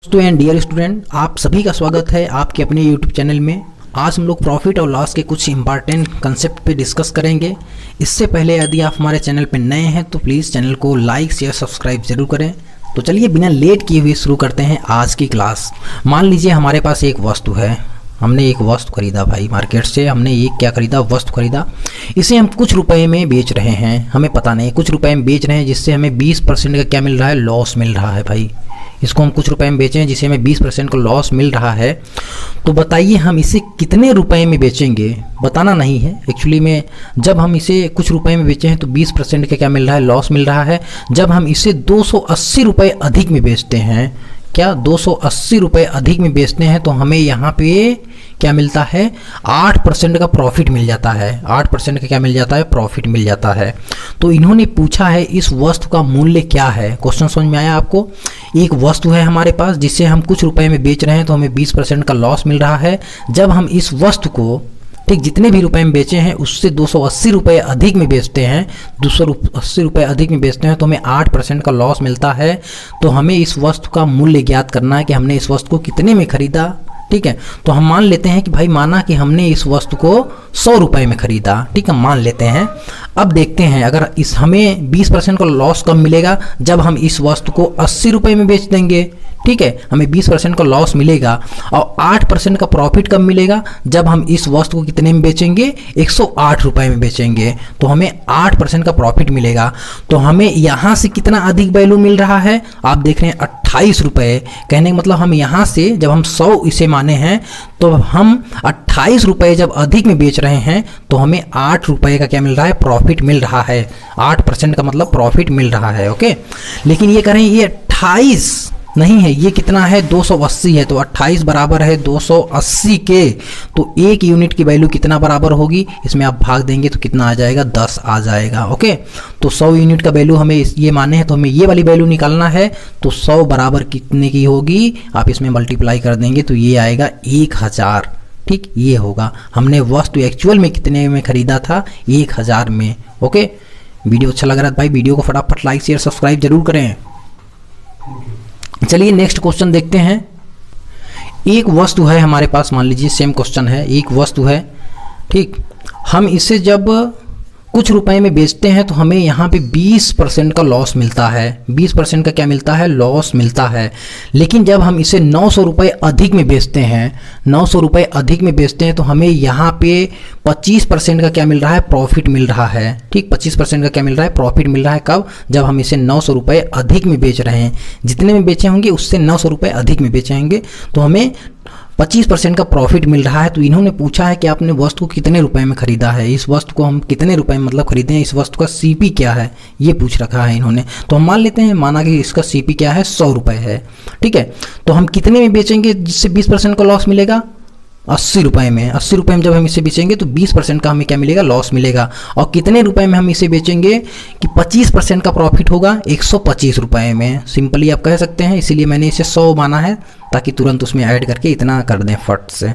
दोस्तों and dear student, आप सभी का स्वागत है आपके अपने यूट्यूब चैनल में। आज हम लोग प्रॉफिट और लॉस के कुछ इंपॉर्टेंट कंसेप्ट पे डिस्कस करेंगे। इससे पहले यदि आप हमारे चैनल पे नए हैं तो प्लीज़ चैनल को लाइक शेयर सब्सक्राइब जरूर करें। तो चलिए बिना लेट किए हुए शुरू करते हैं आज की क्लास। मान लीजिए हमारे पास एक वस्तु है, हमने एक वस्तु खरीदा भाई मार्केट से। हमने ये क्या खरीदा? वस्तु खरीदा। इसे हम कुछ रुपए में बेच रहे हैं, हमें पता नहीं कुछ रुपए में बेच रहे हैं, जिससे हमें 20% का क्या मिल रहा है? लॉस मिल रहा है भाई। इसको हम कुछ रुपए में बेचे हैं जिसे हमें 20% का लॉस मिल रहा है। तो बताइए हम इसे कितने रुपए में बेचेंगे? बताना नहीं है एक्चुअली में। जब हम इसे कुछ रुपए में बेचे हैं तो 20% का क्या मिल रहा है? लॉस मिल रहा है। जब हम इसे 280 रुपये अधिक में बेचते हैं, क्या 280 रुपये अधिक में बेचते हैं, तो हमें यहाँ पे क्या मिलता है? 8% का प्रॉफिट मिल जाता है। 8% का क्या मिल जाता है? प्रॉफिट मिल जाता है। तो इन्होंने पूछा है इस वस्तु का मूल्य क्या है। क्वेश्चन समझ में आया आपको? एक वस्तु है हमारे पास जिसे हम कुछ रुपए में बेच रहे हैं, तो हमें 20% का लॉस मिल रहा है। जब हम इस वस्तु को ठीक जितने भी रुपए में बेचे हैं उससे 280 रुपये अधिक में बेचते हैं, 280 रुपये अधिक में बेचते हैं, तो हमें 8% का लॉस मिलता है। तो हमें इस वस्तु का मूल्य ज्ञात करना है कि हमने इस वस्तु को कितने में खरीदा। ठीक है, तो हम मान लेते हैं कि भाई माना कि हमने इस वस्तु को 100 रुपये में खरीदा। ठीक है, मान लेते हैं। अब देखते हैं अगर इस हमें 20% का लॉस कब मिलेगा? जब हम इस वस्तु को 80 रुपये में बेच देंगे। ठीक है, हमें 20% का लॉस मिलेगा। और 8% का प्रॉफिट कब मिलेगा? जब हम इस वस्तु को कितने में बेचेंगे? 108 रुपये में बेचेंगे, तो हमें 8% का प्रॉफिट मिलेगा। तो हमें यहाँ से कितना अधिक वैल्यू मिल रहा है? आप देख रहे हैं 28 रुपये। कहने का मतलब हम यहाँ से जब हम 100 इसे माने हैं तो हम 28 रुपये जब अधिक में बेच रहे हैं तो हमें 8 रुपये का क्या मिल रहा है? प्रॉफिट मिल रहा है। 8% का मतलब प्रॉफिट मिल रहा है। ओके, लेकिन ये कह रहे हैं ये 28 नहीं है, ये कितना है? 280 है। तो 28 बराबर है 280 के। तो एक यूनिट की वैल्यू कितना बराबर होगी? इसमें आप भाग देंगे तो कितना आ जाएगा? 10 आ जाएगा। ओके, तो 100 यूनिट का वैल्यू हमें ये माने हैं, तो हमें ये वाली वैल्यू निकालना है। तो 100 बराबर कितने की होगी? आप इसमें मल्टीप्लाई कर देंगे तो ये आएगा 1000। ठीक, ये होगा। हमने वस्तु एक्चुअल में कितने में खरीदा था? 1000 में। ओके, वीडियो अच्छा लग रहा है भाई, वीडियो को फटाफट लाइक शेयर सब्सक्राइब जरूर करें। चलिए नेक्स्ट क्वेश्चन देखते हैं। एक वस्तु है हमारे पास, मान लीजिए सेम क्वेश्चन है। एक वस्तु है, ठीक, हम इसे जब कुछ रुपए में बेचते हैं तो हमें यहाँ पे 20% का लॉस मिलता है। 20% का क्या मिलता है? लॉस मिलता है। लेकिन जब हम इसे 900 रुपये अधिक में बेचते हैं, 900 रुपये अधिक में बेचते हैं, तो हमें यहाँ पे 25% का क्या मिल रहा है? प्रॉफिट मिल रहा है। ठीक, 25% का क्या मिल रहा है? प्रॉफिट मिल रहा है। कब? जब हम इसे 900 रुपये अधिक में बेच रहे हैं। जितने में बेचे होंगे उससे 900 रुपये अधिक में बेचेंगे तो हमें 25% का प्रॉफिट मिल रहा है। तो इन्होंने पूछा है कि आपने वस्तु को कितने रुपए में खरीदा है। इस वस्तु को हम कितने रुपए में मतलब खरीदे हैं, इस वस्तु का सीपी क्या है, ये पूछ रखा है इन्होंने। तो हम मान लेते हैं, माना कि इसका सीपी क्या है? 100 रुपये है। ठीक है, तो हम कितने में बेचेंगे जिससे 20% का लॉस मिलेगा? 80 रुपये में। 80 रुपये में जब हम इसे बेचेंगे तो 20% का हमें क्या मिलेगा? लॉस मिलेगा। और कितने रुपए में हम इसे बेचेंगे कि 25% का प्रॉफिट होगा? 125 रुपये में। सिंपली आप कह सकते हैं, इसीलिए मैंने इसे 100 माना है ताकि तुरंत उसमें ऐड करके इतना कर दें फट से।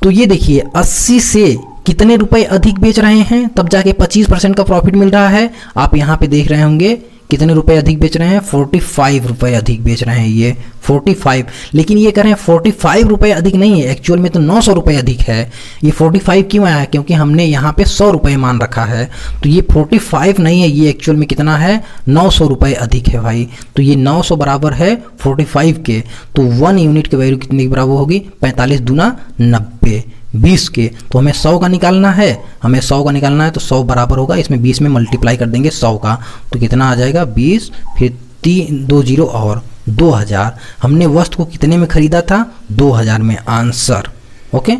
तो ये देखिए 80 से कितने रुपए अधिक बेच रहे हैं तब जाके 25% का प्रॉफिट मिल रहा है। आप यहाँ पे देख रहे होंगे कितने रुपए अधिक बेच रहे हैं? 45 रुपये अधिक बेच रहे हैं, ये 45। लेकिन ये कह रहे हैं 45 रुपये अधिक नहीं है, एक्चुअल में तो 900 रुपये अधिक है। ये 45 क्यों आया? क्योंकि हमने यहाँ पे 100 रुपये मान रखा है। तो ये 45 नहीं है, ये एक्चुअल में कितना है? 900 रुपये अधिक है भाई। तो ये 900 बराबर है 45 के। तो 1 यूनिट की वैल्यू कितने की बराबर होगी? 45 दूना 90, 20 के। तो हमें 100 का निकालना है, हमें 100 का निकालना है। तो 100 बराबर होगा, इसमें 20 में मल्टीप्लाई कर देंगे 100 का, तो कितना आ जाएगा? 20, फिर 3 2 0 और 2000। हमने वस्तु को कितने में खरीदा था? 2000 में। आंसर। Okay,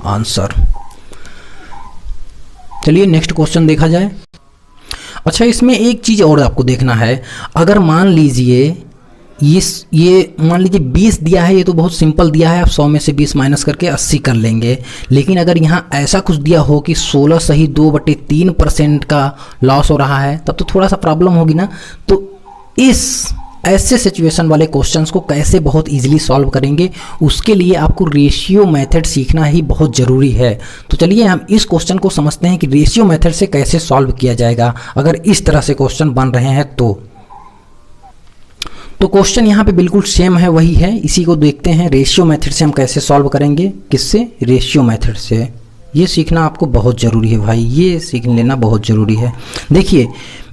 answer. चलिए नेक्स्ट क्वेश्चन देखा जाए। अच्छा, इसमें एक चीज़ और आपको देखना है। अगर मान लीजिए ये मान लीजिए 20 दिया है, ये तो बहुत सिंपल दिया है, आप 100 में से 20 माइनस करके 80 कर लेंगे। लेकिन अगर यहाँ ऐसा कुछ दिया हो कि 16 सही 2/3% का लॉस हो रहा है, तब तो थोड़ा सा प्रॉब्लम होगी ना। तो इस ऐसे सिचुएशन वाले क्वेश्चंस को कैसे बहुत इजीली सॉल्व करेंगे, उसके लिए आपको रेशियो मेथड सीखना ही बहुत ज़रूरी है। तो चलिए हम इस क्वेश्चन को समझते हैं कि रेशियो मेथड से कैसे सॉल्व किया जाएगा अगर इस तरह से क्वेश्चन बन रहे हैं। तो क्वेश्चन यहाँ पे बिल्कुल सेम है, वही है, इसी को देखते हैं रेशियो मेथड से हम कैसे सॉल्व करेंगे। किससे? रेशियो मेथड से। ये सीखना आपको बहुत ज़रूरी है भाई, ये सीख लेना बहुत ज़रूरी है। देखिए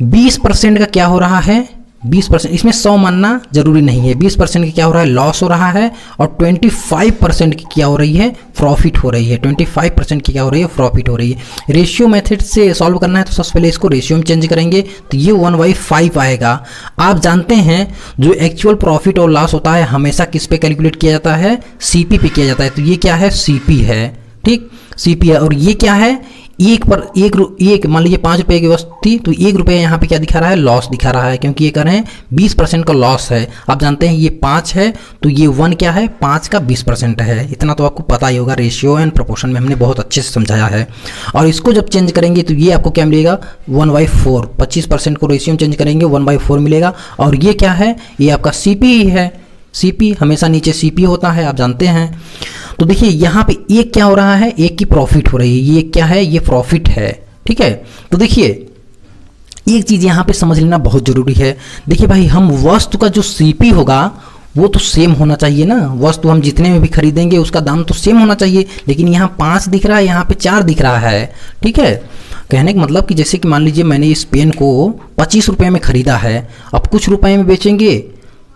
20% का क्या हो रहा है, 20%, इसमें 100 मानना जरूरी नहीं है। 20% की क्या हो रहा है, लॉस हो रहा है, और 25% की क्या हो रही है, प्रॉफिट हो रही है। 25% की क्या हो रही है, प्रॉफिट हो रही है। रेशियो मेथड से सॉल्व करना है तो सबसे पहले इसको रेशियो में चेंज करेंगे तो ये 1/5 आएगा। आप जानते हैं जो एक्चुअल प्रॉफिट और लॉस होता है हमेशा किस पे कैलकुलेट किया जाता है, सीपी पे किया जाता है। तो ये क्या है, सीपी है, ठीक, सीपी है। और ये क्या है, एक मान लीजिए 5 रुपये की वस्तु थी तो 1 रुपये यहाँ पे क्या दिखा रहा है, लॉस दिखा रहा है, क्योंकि ये कर रहे हैं 20% का लॉस है। आप जानते हैं ये 5 है तो ये 1 क्या है, 5 का 20% है। इतना तो आपको पता ही होगा, रेशियो एंड प्रोपोर्शन में हमने बहुत अच्छे से समझाया है। और इसको जब चेंज करेंगे तो ये आपको क्या मिलेगा, 1/4। 25% को रेशियो में चेंज करेंगे 1/4 मिलेगा। और ये क्या है, ये आपका सीपी ही है। सीपी हमेशा नीचे सीपी होता है, आप जानते हैं। तो देखिए यहाँ पे एक क्या हो रहा है, एक की प्रॉफिट हो रही है, ये क्या है, ये प्रॉफिट है, ठीक है। तो देखिए एक चीज़ यहाँ पे समझ लेना बहुत ज़रूरी है। देखिए भाई, हम वस्तु का जो सीपी होगा वो तो सेम होना चाहिए ना, वस्तु हम जितने में भी खरीदेंगे उसका दाम तो सेम होना चाहिए। लेकिन यहाँ 5 दिख रहा है, यहाँ पे 4 दिख रहा है, ठीक है। कहने का मतलब कि जैसे कि मान लीजिए मैंने इस पेन को 25 रुपये में ख़रीदा है, अब कुछ रुपए में बेचेंगे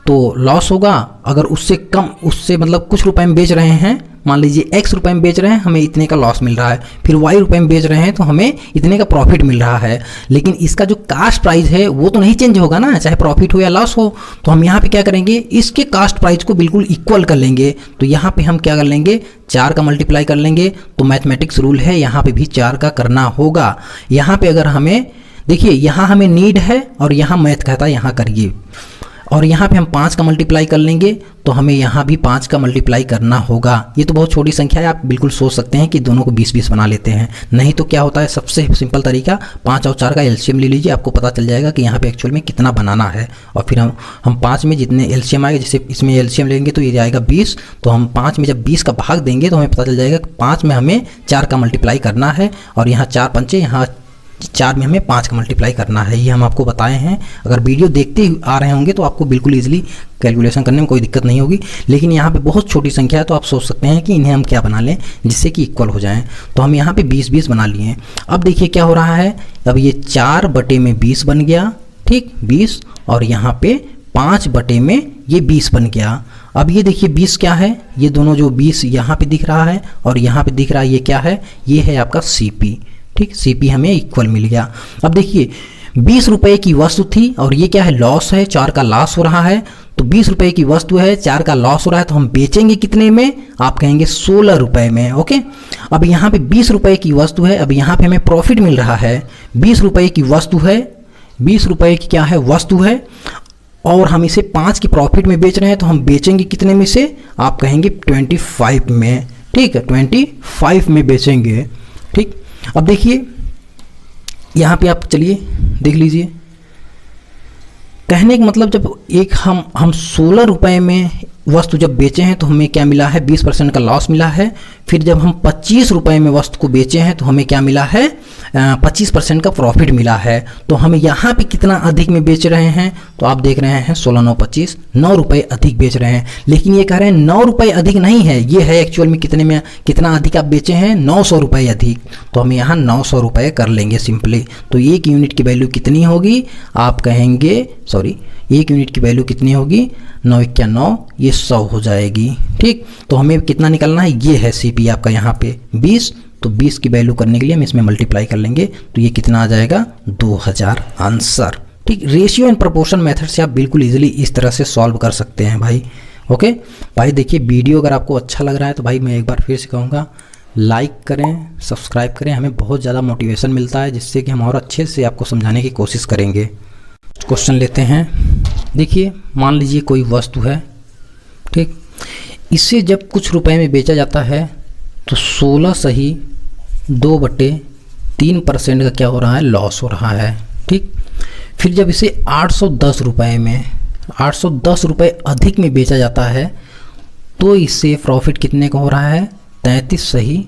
तो लॉस होगा। अगर उससे कम, उससे मतलब कुछ रुपए में बेच रहे हैं, मान लीजिए x रुपए में बेच रहे हैं, हमें इतने का लॉस मिल रहा है। फिर y रुपए में बेच रहे हैं तो हमें इतने का प्रॉफिट मिल रहा है। लेकिन इसका जो कास्ट प्राइस है वो तो नहीं चेंज होगा ना, चाहे प्रॉफिट हो या लॉस हो। तो हम यहाँ पे क्या करेंगे, इसके कास्ट प्राइस को बिल्कुल इक्वल कर लेंगे। तो यहाँ पे हम क्या कर लेंगे, 4 का मल्टीप्लाई कर लेंगे। तो मैथमेटिक्स रूल है, यहाँ पे भी 4 का करना होगा। यहाँ पे अगर हमें देखिए, यहाँ हमें नीड है और यहाँ मैथ कहता है यहाँ करिए, और यहाँ पे हम 5 का मल्टीप्लाई कर लेंगे तो हमें यहाँ भी 5 का मल्टीप्लाई करना होगा। ये तो बहुत छोटी संख्या है, आप बिल्कुल सोच सकते हैं कि दोनों को 20-20 बना लेते हैं। नहीं तो क्या होता है, सबसे सिंपल तरीका 5 और 4 का एलसीएम ले लीजिए, आपको पता चल जाएगा कि यहाँ पे एक्चुअल में कितना बनाना है। और फिर हम 5 में जितने एलसीएम आएगा, जैसे इसमें एलसीएम लेंगे तो ये जाएगा 20, तो हम 5 में जब 20 का भाग देंगे तो हमें पता चल जाएगा कि 5 में हमें 4 का मल्टीप्लाई करना है, और यहाँ 4 पंचे, यहाँ 4 में हमें 5 का मल्टीप्लाई करना है। ये हम आपको बताए हैं। अगर वीडियो देखते आ रहे होंगे तो आपको बिल्कुल ईजिली कैलकुलेशन करने में कोई दिक्कत नहीं होगी। लेकिन यहाँ पे बहुत छोटी संख्या है तो आप सोच सकते हैं कि इन्हें हम क्या बना लें जिससे कि इक्वल हो जाएं। तो हम यहाँ पे 20-20 बना लिए। अब देखिए क्या हो रहा है, अब ये 4/20 बन गया, ठीक, 20, और यहाँ पे 5/में ये 20 बन गया। अब ये देखिए 20 क्या है, ये दोनों जो 20 यहाँ पे दिख रहा है और यहाँ पे दिख रहा है, ये क्या है, ये है आपका सीपी, ठीक। सीपी हमें इक्वल मिल गया। अब देखिए 20 रुपए की वस्तु थी और ये क्या है, लॉस है, 4 का लॉस हो रहा है। तो 20 रुपए की वस्तु है, 4 का लॉस हो रहा है, तो हम बेचेंगे कितने में, आप कहेंगे 16 रुपए में, ओके। अब यहाँ पे 20 रुपए की वस्तु है, अब यहाँ पे हमें प्रॉफिट मिल रहा है। 20 रुपए की वस्तु है, 20 रुपए की क्या है, वस्तु है, और हम इसे 5 की प्रॉफिट में बेच रहे हैं, तो हम बेचेंगे कितने में से, आप कहेंगे 25 में, ठीक है, 25 में बेचेंगे, ठीक। अब देखिए यहाँ पे आप चलिए देख लीजिए, कहने का मतलब जब एक हम 16 रुपए में वस्तु जब बेचे हैं तो हमें क्या मिला है, 20% का लॉस मिला है। फिर जब हम 25 रुपए में वस्तु को बेचे हैं तो हमें क्या मिला है, 25% का प्रॉफिट मिला है। तो हम यहाँ पे कितना अधिक में बेच रहे हैं, तो आप देख रहे हैं 16 9 25, 9 रुपये अधिक बेच रहे हैं। लेकिन ये कह रहे हैं 9 रुपये अधिक नहीं है, ये है एक्चुअल में कितने में, कितना अधिक आप बेचे हैं, 900 रुपये अधिक। तो हम यहाँ 900 रुपये कर लेंगे सिंपली। तो 1 यूनिट की वैल्यू कितनी होगी, आप कहेंगे, सॉरी, 1 यूनिट की वैल्यू कितनी होगी, 9 × 9, ये 100 हो जाएगी, ठीक। तो हमें कितना निकलना है, ये है सीपी आपका यहाँ पे 20। तो 20 की वैल्यू करने के लिए हम इसमें मल्टीप्लाई कर लेंगे तो ये कितना आ जाएगा, 2000 आंसर, ठीक। रेशियो एंड प्रोपोर्शन मेथड से आप बिल्कुल इजीली इस तरह से सॉल्व कर सकते हैं भाई, ओके भाई। देखिए वीडियो अगर आपको अच्छा लग रहा है तो भाई मैं एक बार फिर से कहूँगा, लाइक करें, सब्सक्राइब करें, हमें बहुत ज़्यादा मोटिवेशन मिलता है, जिससे कि हम और अच्छे से आपको समझाने की कोशिश करेंगे। क्वेश्चन लेते हैं। देखिए मान लीजिए कोई वस्तु है, ठीक, इसे जब कुछ रुपए में बेचा जाता है तो 16 सही 2/3% का क्या हो रहा है, लॉस हो रहा है, ठीक। फिर जब इसे 810 रुपए में, 810 रुपये अधिक में बेचा जाता है तो इससे प्रॉफिट कितने का हो रहा है, 33 सही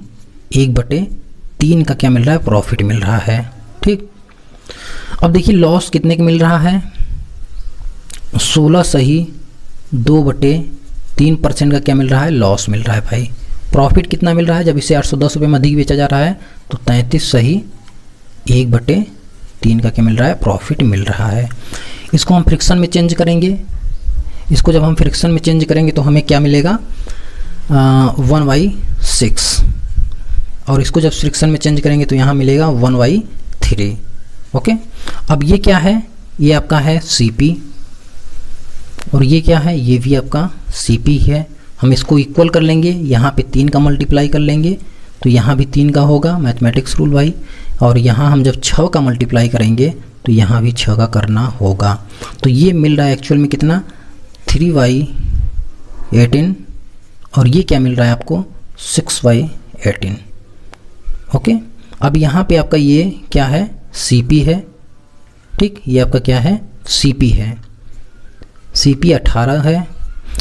1/3 का क्या मिल रहा है, प्रॉफिट मिल रहा है, ठीक। अब देखिए लॉस कितने का मिल रहा है, 16 सही 2/3% का क्या मिल रहा है, लॉस मिल रहा है भाई। प्रॉफिट कितना मिल रहा है, जब इसे 810 रुपये में अधिक बेचा जा रहा है तो 33 सही 1/3 का क्या मिल रहा है, प्रॉफिट मिल रहा है। इसको हम फ्रिक्शन में चेंज करेंगे। इसको जब हम फ्रिक्शन में चेंज करेंगे तो हमें क्या मिलेगा, 1/6। और इसको जब फ्रिक्शन में चेंज करेंगे तो यहाँ मिलेगा 1/3। ओके, अब ये क्या है, ये आपका है CP, और ये क्या है, ये भी आपका CP है। हम इसको इक्वल कर लेंगे, यहाँ पे 3 का मल्टीप्लाई कर लेंगे तो यहाँ भी 3 का होगा, मैथमेटिक्स रूल भाई। और यहाँ हम जब 6 का मल्टीप्लाई करेंगे तो यहाँ भी 6 का करना होगा। तो ये मिल रहा है एक्चुअल में कितना, 3/18, और ये क्या मिल रहा है आपको, 6/18। ओके, अब यहाँ पे आपका ये क्या है, CP है। ठीक, ये आपका क्या है, CP है। CP 18 है,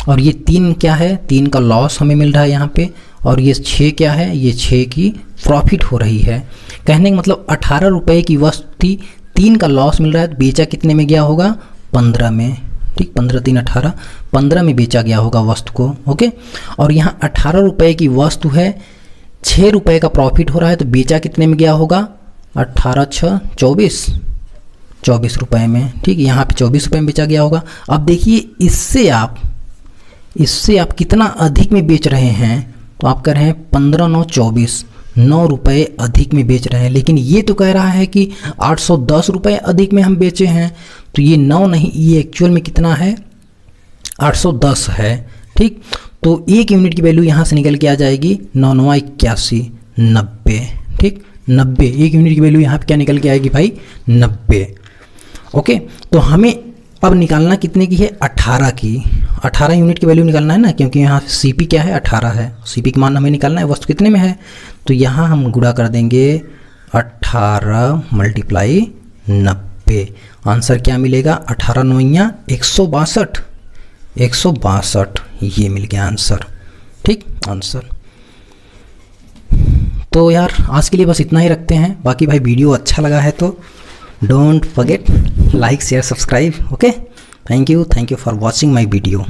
और ये 3 क्या है, 3 का लॉस हमें मिल रहा है यहाँ पे, और ये 6 क्या है, ये 6 की प्रॉफिट हो रही है। कहने का मतलब 18 रुपये की वस्तु थी, 3 का लॉस मिल रहा है, तो बेचा कितने में गया होगा, 15 में। ठीक, 15 3 18, 15 में बेचा गया होगा वस्तु को। ओके, और यहाँ 18 रुपये की वस्तु है, 6 रुपये का प्रॉफिट हो रहा है, तो बेचा कितने में गया होगा, 18 6 24 रुपये में। ठीक, यहाँ पे 24 रुपये में बेचा गया होगा। अब देखिए इससे आप कितना अधिक में बेच रहे हैं, तो आप कह रहे हैं 15 9 24, 9 रुपये अधिक में बेच रहे हैं। लेकिन ये तो कह रहा है कि 810 रुपये अधिक में हम बेचे हैं, तो ये 9 नहीं, ये एक्चुअल में कितना है, 810 है। ठीक, तो 1 यूनिट की वैल्यू यहाँ से निकल के आ जाएगी 9 9 81 90। ठीक, 90, 1 यूनिट की वैल्यू यहाँ पे क्या निकल के आएगी भाई, 90। ओके, तो हमें अब निकालना कितने की है, 18 की। 18 यूनिट की वैल्यू निकालना है ना, क्योंकि यहाँ CP क्या है, 18 है। CP का मान हमें निकालना है, वस्तु कितने में है, तो यहाँ हम गुणा कर देंगे 18 × 90। आंसर क्या मिलेगा, 18 9 162, 162, ये मिल गया आंसर। ठीक, आंसर। तो यार आज के लिए बस इतना ही रखते हैं। बाकी भाई वीडियो अच्छा लगा है तो don't forget like share subscribe. Okay, thank you for watching my video.